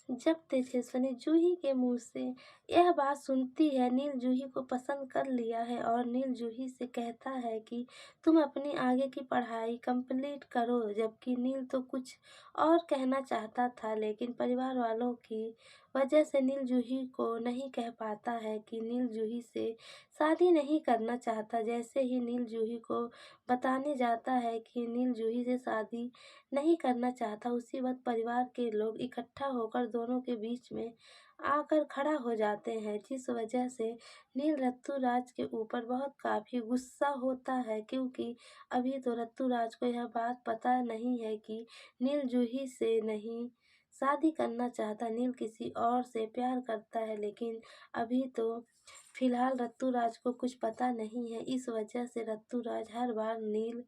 जब तेजस्विनी जूही के मुंह से यह बात सुनती है, नील जूही को पसंद कर लिया है और नील जूही से कहता है कि तुम अपनी आगे की पढ़ाई कंप्लीट करो। जबकि नील तो कुछ और कहना चाहता था, लेकिन परिवार वालों की वजह से नील जूही को नहीं कह पाता है कि नील जूही से शादी नहीं करना चाहता। जैसे ही नील जूही को बताने जाता है कि नील जूही से शादी नहीं करना चाहता, उसी वक्त परिवार के लोग इकट्ठा होकर दोनों के बीच में आकर खड़ा हो जाते हैं, जिस वजह से नील रत्तूराज के ऊपर बहुत काफी गुस्सा होता है, क्योंकि अभी तो रत्तूराज को यह बात पता नहीं है कि नील जूही से नहीं शादी करना चाहता, नील किसी और से प्यार करता है। लेकिन अभी तो फिलहाल रत्तूराज को कुछ पता नहीं है। इस वजह से रत्तूराज हर बार नील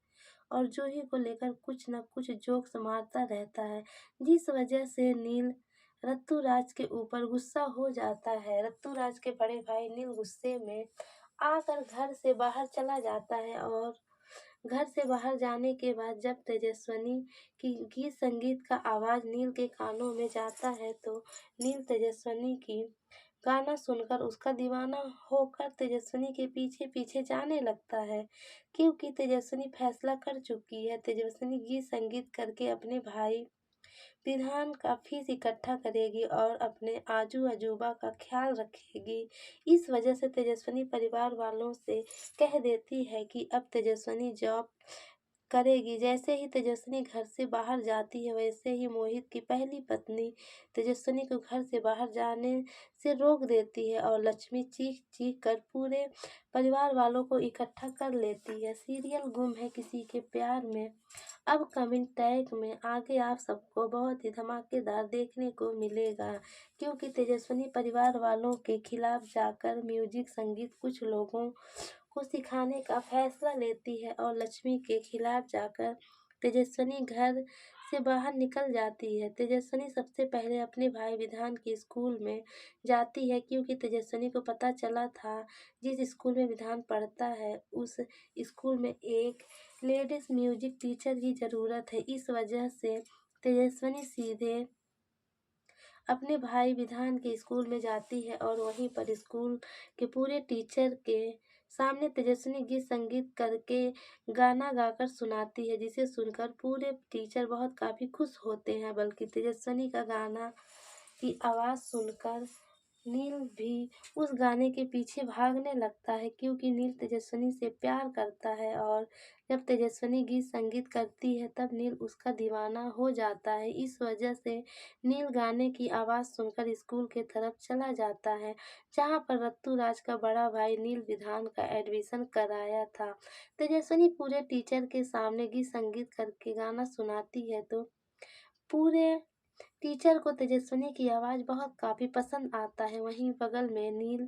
और जूही को लेकर कुछ न कुछ जोक्स मारता रहता है, जिस वजह से नील रत्तूराज के ऊपर गुस्सा हो जाता है। रत्तूराज के बड़े भाई नील गुस्से में आकर घर से बाहर चला जाता है और घर से बाहर जाने के बाद जब तेजस्विनी की गीत संगीत का आवाज नील के कानों में जाता है, तो नील तेजस्विनी की गाना सुनकर उसका दीवाना होकर तेजस्विनी के पीछे पीछे जाने लगता है, क्योंकि तेजस्विनी फैसला कर चुकी है। तेजस्विनी गीत संगीत करके अपने भाई विधान का फीस इकट्ठा करेगी और अपने आजू अजूबा का ख्याल रखेगी। इस वजह से तेजस्विनी परिवार वालों से कह देती है कि अब तेजस्विनी जॉब करेगी। जैसे ही तेजस्विनी घर से बाहर जाती है, वैसे ही मोहित की पहली पत्नी तेजस्विनी को घर से बाहर जाने से रोक देती है और लक्ष्मी चीख चीख कर पूरे परिवार वालों को इकट्ठा कर लेती है। सीरियल गुम है किसी के प्यार में अब कमिंग टैग में आगे आप सबको बहुत ही धमाकेदार देखने को मिलेगा, क्योंकि तेजस्विनी परिवार वालों के खिलाफ जाकर म्यूजिक संगीत कुछ लोगों को सिखाने का फैसला लेती है और लक्ष्मी के खिलाफ जाकर तेजस्विनी घर से बाहर निकल जाती है। तेजस्विनी सबसे पहले अपने भाई विधान के स्कूल में जाती है, क्योंकि तेजस्विनी को पता चला था जिस स्कूल में विधान पढ़ता है उस स्कूल में एक लेडीज म्यूजिक टीचर की ज़रूरत है। इस वजह से तेजस्विनी सीधे अपने भाई विधान के स्कूल में जाती है और वहीं पर स्कूल के पूरे टीचर के सामने तेजस्विनी गीत संगीत करके गाना गाकर सुनाती है, जिसे सुनकर पूरे टीचर बहुत काफ़ी खुश होते हैं। बल्कि तेजस्विनी का गाना की आवाज़ सुनकर नील भी उस गाने के पीछे भागने लगता है, क्योंकि नील तेजस्विनी से प्यार करता है और जब तेजस्विनी गीत संगीत करती है तब नील उसका दीवाना हो जाता है। इस वजह से नील गाने की आवाज़ सुनकर स्कूल के तरफ चला जाता है, जहाँ पर रत्तूराज का बड़ा भाई नील विधान का एडमिशन कराया था। तेजस्विनी पूरे टीचर के सामने गीत संगीत करके गाना सुनाती है, तो पूरे टीचर को तेजस्विनी की आवाज़ बहुत काफ़ी पसंद आता है। वहीं बगल में नील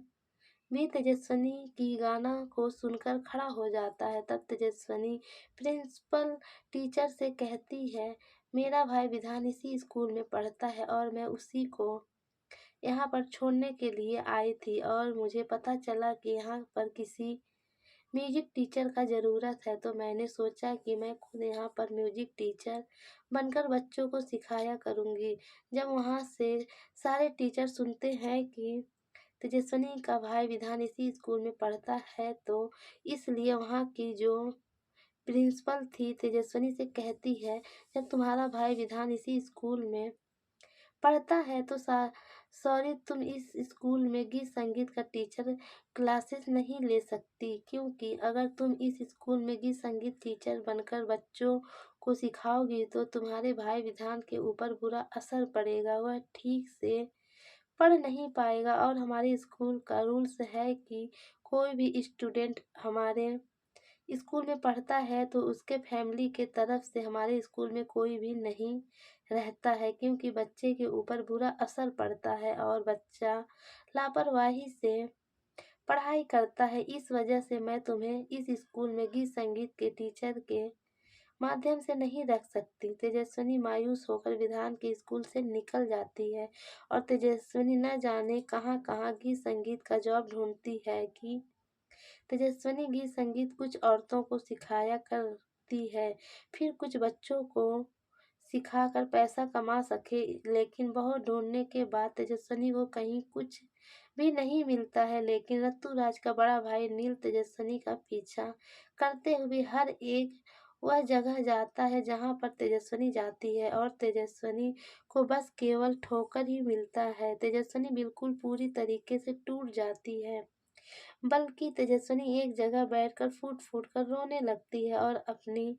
भी तेजस्विनी की गाना को सुनकर खड़ा हो जाता है। तब तेजस्विनी प्रिंसिपल टीचर से कहती है, मेरा भाई विधान इसी स्कूल में पढ़ता है और मैं उसी को यहाँ पर छोड़ने के लिए आई थी और मुझे पता चला कि यहाँ पर किसी म्यूजिक टीचर का ज़रूरत है, तो मैंने सोचा कि मैं खुद यहाँ पर म्यूजिक टीचर बनकर बच्चों को सिखाया करूँगी। जब वहाँ से सारे टीचर सुनते हैं कि तेजस्विनी का भाई विधान इसी स्कूल में पढ़ता है, तो इसलिए वहाँ की जो प्रिंसिपल थी तेजस्विनी से कहती है, जब तुम्हारा भाई विधान इसी स्कूल में पढ़ता है तो सॉरी, तुम इस स्कूल में गीत संगीत का टीचर क्लासेस नहीं ले सकती, क्योंकि अगर तुम इस स्कूल में गीत संगीत टीचर बनकर बच्चों को सिखाओगी तो तुम्हारे भाई विधान के ऊपर बुरा असर पड़ेगा, वह ठीक से पढ़ नहीं पाएगा। और हमारे स्कूल का रूल्स है कि कोई भी स्टूडेंट हमारे स्कूल में पढ़ता है तो उसके फैमिली के तरफ से हमारे स्कूल में कोई भी नहीं रहता है, क्योंकि बच्चे के ऊपर बुरा असर पड़ता है और बच्चा लापरवाही से पढ़ाई करता है। इस वजह से मैं तुम्हें इस स्कूल में गीत संगीत के टीचर के माध्यम से नहीं रख सकती। तेजस्विनी मायूस होकर विधान के स्कूल से निकल जाती है और तेजस्विनी न जाने कहाँ कहाँ गीत संगीत का जॉब ढूंढती है कि तेजस्विनी गीत संगीत कुछ औरतों को सिखाया करती है, फिर कुछ बच्चों को सिखाकर पैसा कमा सके, लेकिन बहुत ढूंढने के बाद तेजस्विनी को कहीं कुछ भी नहीं मिलता है। लेकिन ऋतुराज का बड़ा भाई नील तेजस्विनी का पीछा करते हुए हर एक वह जगह जाता है जहाँ पर तेजस्विनी जाती है, और तेजस्विनी को बस केवल ठोकर ही मिलता है। तेजस्विनी बिल्कुल पूरी तरीके से टूट जाती है, बल्कि तेजस्विनी एक जगह बैठकर फूट फूट कर रोने लगती है और अपनी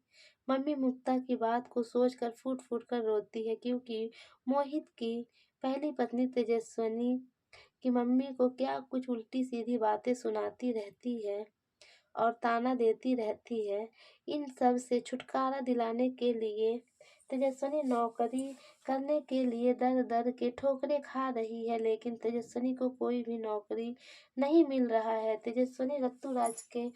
मम्मी मुक्ता की बात को सोचकर फूट फूट कर रोती है, क्योंकि मोहित की पहली पत्नी तेजस्विनी की मम्मी को क्या कुछ उल्टी सीधी बातें सुनाती रहती है और ताना देती रहती है। इन सब से छुटकारा दिलाने के लिए तेजस्विनी नौकरी करने के लिए दर दर के ठोकरें खा रही है, लेकिन तेजस्विनी को कोई भी नौकरी नहीं मिल रहा है। तेजस्विनी ऋतुराज के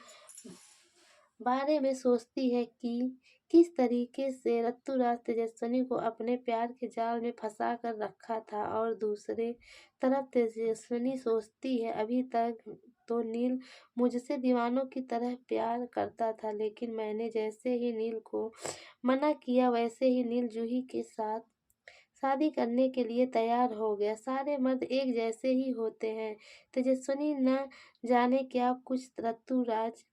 बारे में सोचती है कि किस तरीके से ऋतुराज तेजस्विनी को अपने प्यार के जाल में फंसा कर रखा था, और दूसरे तरफ तेजस्विनी सोचती है अभी तक तो नील मुझसे दीवानों की तरह प्यार करता था, लेकिन मैंने जैसे ही नील को मना किया वैसे ही नील जूही के साथ शादी करने के लिए तैयार हो गया। सारे मर्द एक जैसे ही होते हैं। तेजस्विनी न जाने क्या कुछ ऋतुराज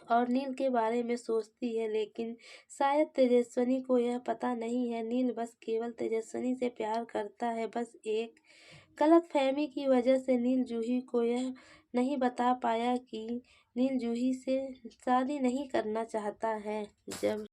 और नील के बारे में सोचती है, लेकिन शायद तेजस्विनी को यह पता नहीं है नील बस केवल तेजस्विनी से प्यार करता है। बस एक गलतफहमी की वजह से नील जूही को यह नहीं बता पाया कि नील जूही से शादी नहीं करना चाहता है। जब